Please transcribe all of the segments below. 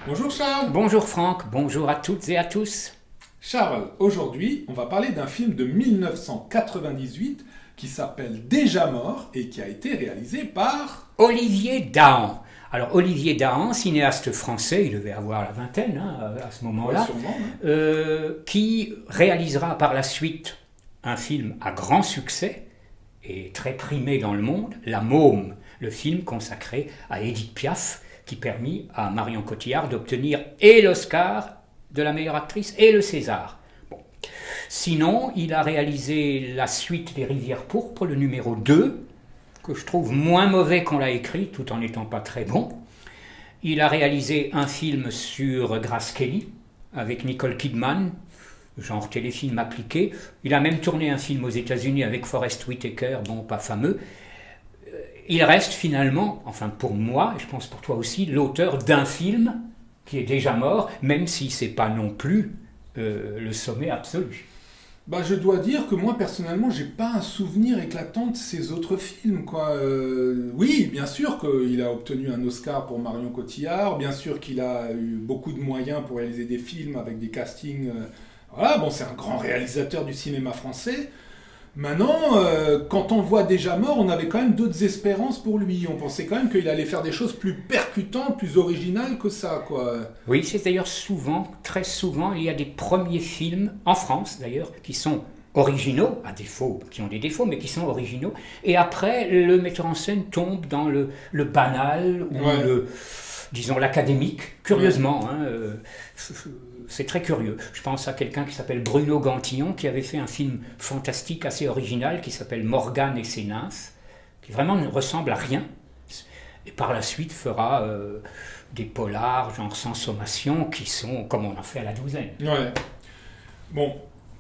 Bonjour Charles. Bonjour Franck, bonjour à toutes et à tous. Charles, aujourd'hui, on va parler d'un film de 1998 qui s'appelle Déjà mort et qui a été réalisé par... Olivier Dahan. Alors Olivier Dahan, cinéaste français, il devait avoir la vingtaine à ce moment-là, Ouais, sûrement, hein. qui réalisera par la suite un film à grand succès et très primé dans le monde, La Môme, le film consacré à Édith Piaf, qui permit à Marion Cotillard d'obtenir et l'Oscar de la meilleure actrice et le César. Bon. Sinon, il a réalisé la suite des Rivières pourpres, le numéro 2, que je trouve moins mauvais qu'on l'a écrit, tout en n'étant pas très bon. Il a réalisé un film sur Grace Kelly, avec Nicole Kidman, genre téléfilm appliqué. Il a même tourné un film aux États-Unis avec Forest Whitaker, bon, pas fameux. Il reste finalement, enfin pour moi, et je pense pour toi aussi, l'auteur d'un film qui est déjà mort, même si c'est pas non plus le sommet absolu. Bah, je dois dire que moi, personnellement, j'ai pas un souvenir éclatant de ces autres films, quoi. Oui, bien sûr qu'il a obtenu un Oscar pour Marion Cotillard, bien sûr qu'il a eu beaucoup de moyens pour réaliser des films avec des castings. Voilà, bon, c'est un grand réalisateur du cinéma français. Maintenant, quand on le voit Déjà mort, on avait quand même d'autres espérances pour lui. On pensait quand même qu'il allait faire des choses plus percutantes, plus originales que ça, quoi. Oui, c'est d'ailleurs souvent, très souvent, il y a des premiers films, en France d'ailleurs, qui sont originaux, à défaut, qui ont des défauts, mais qui sont originaux. Et après, le metteur en scène tombe dans le banal, ou Ouais. disons, l'académique, curieusement. C'est très curieux. Je pense à quelqu'un qui s'appelle Bruno Gantillon, qui avait fait un film fantastique assez original, qui s'appelle Morgane et ses nymphes, qui vraiment ne ressemble à rien. Et par la suite fera des polars, genre sans sommation, qui sont comme on en fait à la douzaine. Ouais. Bon,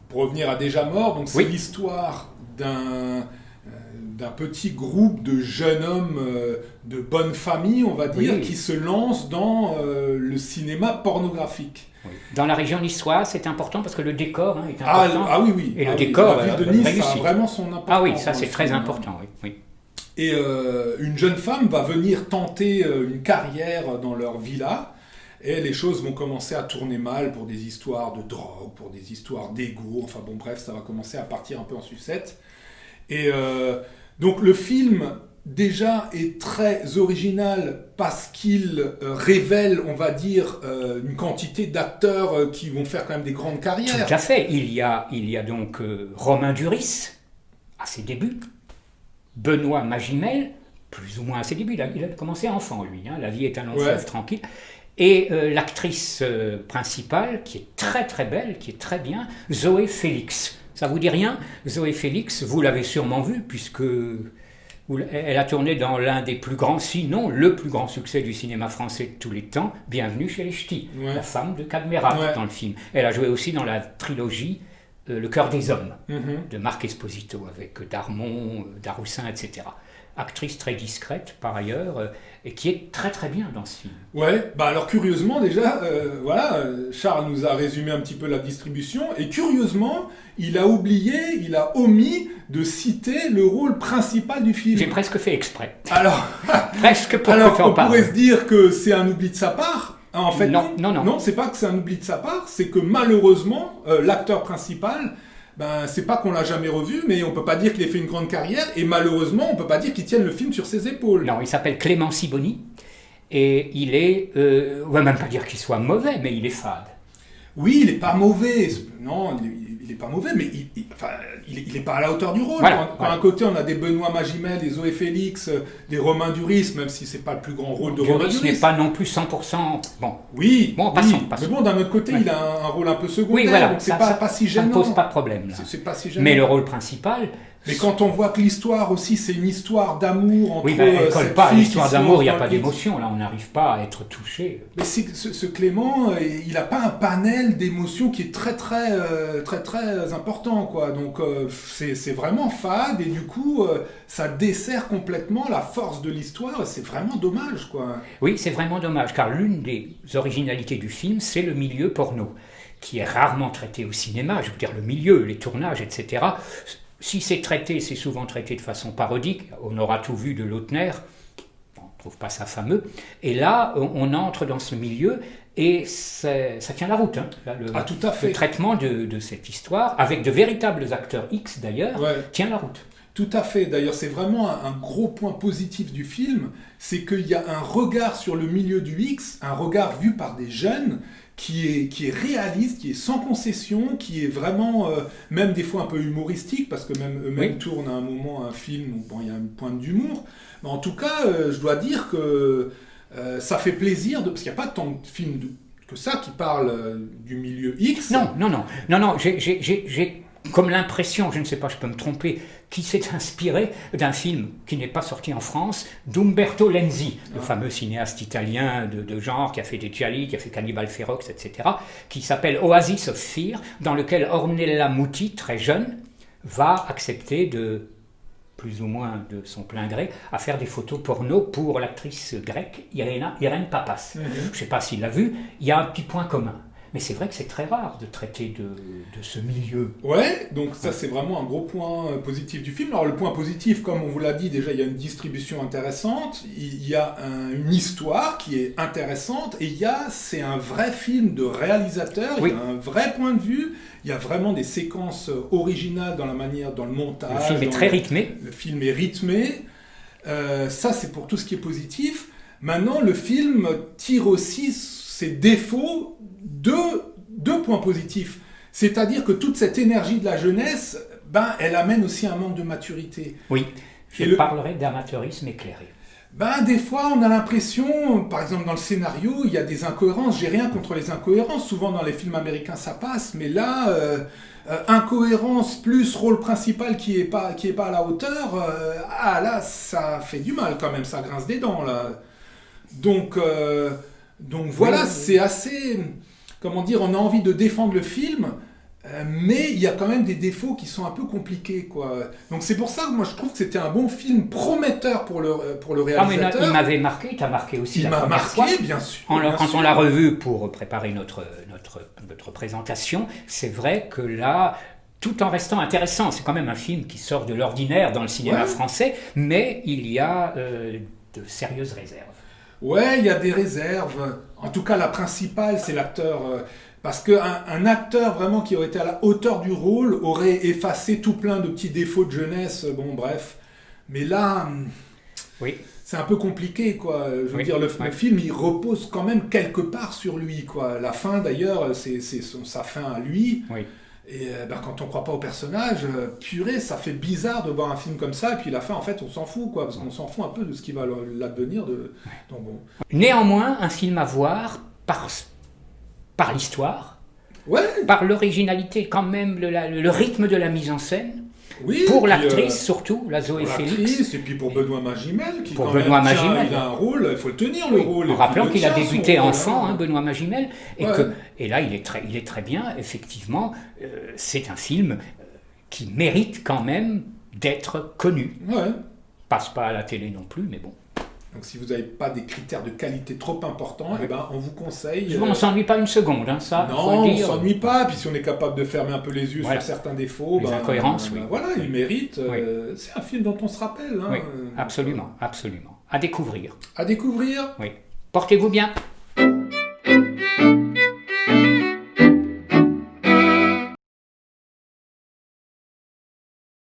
pour revenir à Déjà mort, donc c'est Oui. l'histoire d'un petit groupe de jeunes hommes de bonne famille, on va dire, Oui. qui se lancent dans le cinéma pornographique. Oui. Dans la région niçoise, c'est important parce que le décor est Ah, important. ah oui, oui. Et Ah le oui, décor, la ville de Nice, ça a réussi. vraiment son importance. Ah oui, ça dans c'est le très film, hein. important. Oui. Oui. Et une jeune femme va venir tenter une carrière dans leur villa. Et les choses vont commencer à tourner mal pour des histoires de drogue, pour des histoires d'ego. Enfin bon, bref, ça va commencer à partir un peu en sucette. Et donc le film, déjà, est très original parce qu'il révèle, on va dire, une quantité d'acteurs qui vont faire quand même des grandes carrières. Tout à fait. Il y a donc Romain Duris, à ses débuts, Benoît Magimel, plus ou moins à ses débuts. Il a commencé enfant, lui. La vie est un long fleuve tranquille. Et l'actrice principale, qui est très très belle, qui est très bien, Zoé Félix. Ça vous dit rien? Zoé Félix, vous l'avez sûrement vue, puisque elle a tourné dans l'un des plus grands, sinon le plus grand succès du cinéma français de tous les temps, Bienvenue chez les Ch'tis, la femme de Cadmérat dans le film. Elle a joué aussi dans la trilogie Le cœur des hommes, de Marc Esposito, avec Darmon, Daroussin, etc. Actrice très discrète par ailleurs, et qui est très très bien dans ce film. Ouais, bah alors curieusement déjà, voilà, Charles nous a résumé un petit peu la distribution, et curieusement, il a omis de citer le rôle principal du film. J'ai presque fait exprès. Alors, presque pour alors que tu en on parles. pourrait se dire que c'est un oubli de sa part. En fait, Non. Non, c'est pas que c'est un oubli de sa part, c'est que malheureusement, l'acteur principal, ben, c'est pas qu'on l'a jamais revu, mais on peut pas dire qu'il ait fait une grande carrière, et malheureusement, on peut pas dire qu'il tienne le film sur ses épaules. Non, il s'appelle Clément Sibony, et il est, on va même pas dire qu'il soit mauvais, mais il est fade. Oui, il est pas mauvais. Non, il est pas mauvais, mais il est pas à la hauteur du rôle. Voilà, Quand à un côté, on a des Benoît Magimel, des Zoé Félix, des Romain Duris, même si c'est pas le plus grand rôle de Romain Duris Duris. n'est pas non plus 100%. Bon, Oui, Bon, oui. passons. Mais bon, d'un autre côté, Ouais. il a un rôle un peu secondaire, oui, voilà, donc c'est ça, pas si ça gênant. ne pose pas de problème. Là. C'est pas si gênant. Mais le rôle principal. Mais quand on voit que l'histoire aussi, c'est une histoire d'amour entre Oui, mais elle colle cette pas à fille l'histoire qui se d'amour, il n'y a lance pas dans le- d'émotion, là, on n'arrive pas à être touché. Mais ce Clément, il n'a pas un panel d'émotions qui est très important, quoi. Donc c'est vraiment fade et du coup ça dessert complètement la force de l'histoire. C'est vraiment dommage, quoi. Oui, c'est vraiment dommage, car l'une des originalités du film, c'est le milieu porno, qui est rarement traité au cinéma, je veux dire le milieu, les tournages, etc. Si c'est traité, c'est souvent traité de façon parodique, on aura tout vu de Lautner, on ne trouve pas ça fameux, et là, on entre dans ce milieu, Et ça tient la route, hein. Tout à fait. Le traitement de cette histoire, avec de véritables acteurs X d'ailleurs, tient la route. Tout à fait. D'ailleurs, c'est vraiment un gros point positif du film, c'est qu'il y a un regard sur le milieu du X, un regard vu par des jeunes, qui est réaliste, qui est sans concession, qui est vraiment, même des fois un peu humoristique, parce que même eux-mêmes tournent à un moment un film où il y a une pointe d'humour. Mais en tout cas, je dois dire que ça fait plaisir, parce qu'il n'y a pas tant de films que ça qui parlent du milieu X. Non, j'ai comme l'impression, je ne sais pas, je peux me tromper, qui s'est inspiré d'un film qui n'est pas sorti en France, d'Umberto Lenzi, le fameux cinéaste italien de genre qui a fait des Gialli, qui a fait Cannibal Ferox, etc., qui s'appelle Oasis of Fear, dans lequel Ornella Muti, très jeune, va accepter plus ou moins de son plein gré, à faire des photos porno pour l'actrice grecque Irène Papas. Je ne sais pas s'il l'a vu, il y a un petit point commun. Mais c'est vrai que c'est très rare de traiter de ce milieu. Ouais, donc ça c'est vraiment un gros point positif du film. Alors le point positif, comme on vous l'a dit, déjà il y a une distribution intéressante, il y a une histoire qui est intéressante, et c'est un vrai film de réalisateur, il y a un vrai point de vue, il y a vraiment des séquences originales dans la manière, dans le montage. Le film est très rythmé. Le film est rythmé, ça c'est pour tout ce qui est positif. Maintenant le film tire aussi ses défauts deux points positifs. C'est-à-dire que toute cette énergie de la jeunesse, elle amène aussi un manque de maturité. Oui, je parlerai d'amateurisme éclairé. Des fois, on a l'impression, par exemple dans le scénario, il y a des incohérences. J'ai rien contre les incohérences. Souvent dans les films américains, ça passe. Mais là, incohérence plus rôle principal qui est pas à la hauteur, là, ça fait du mal quand même. Ça grince des dents, là. Donc voilà, c'est assez... Comment dire, on a envie de défendre le film, mais il y a quand même des défauts qui sont un peu compliqués, quoi. Donc c'est pour ça que moi je trouve que c'était un bon film prometteur pour le réalisateur. Il m'avait marqué, il t'a marqué aussi la première fois. Il m'a marqué, bien sûr. Quand on l'a revu pour préparer notre présentation, c'est vrai que là, tout en restant intéressant, c'est quand même un film qui sort de l'ordinaire dans le cinéma français, mais il y a de sérieuses réserves. Ouais, il y a des réserves. En tout cas, la principale, c'est l'acteur. Parce qu'un acteur vraiment qui aurait été à la hauteur du rôle aurait effacé tout plein de petits défauts de jeunesse. Bon, bref. Mais là, c'est un peu compliqué, quoi. Je veux dire, le film, il repose quand même quelque part sur lui, quoi. La fin, d'ailleurs, c'est sa fin à lui. Oui. Et quand on croit pas au personnage, purée, ça fait bizarre de voir un film comme ça, et puis la fin, en fait, on s'en fout, quoi, parce qu'on s'en fout un peu de ce qui va l'advenir. Donc, bon. Néanmoins, un film à voir par l'histoire, par l'originalité, quand même, le rythme de la mise en scène. Oui, pour l'actrice surtout, la Zoé Félix. Et puis pour Benoît Magimel, qui pour Benoît Magimel. Il a un rôle, il faut le tenir le rôle. En rappelant qu'il a débuté enfant, Benoît Magimel, et là il est très bien, effectivement, c'est un film qui mérite quand même d'être connu. Passe pas à la télé non plus, mais bon. Donc si vous n'avez pas des critères de qualité trop importants, on vous conseille... On ne s'ennuie pas une seconde, ça. Non, on ne s'ennuie pas. Puis si on est capable de fermer un peu les yeux sur certains défauts, les incohérences, voilà, il mérite. C'est un film dont on se rappelle. Oui, absolument. À découvrir. À découvrir. Oui. Portez-vous bien.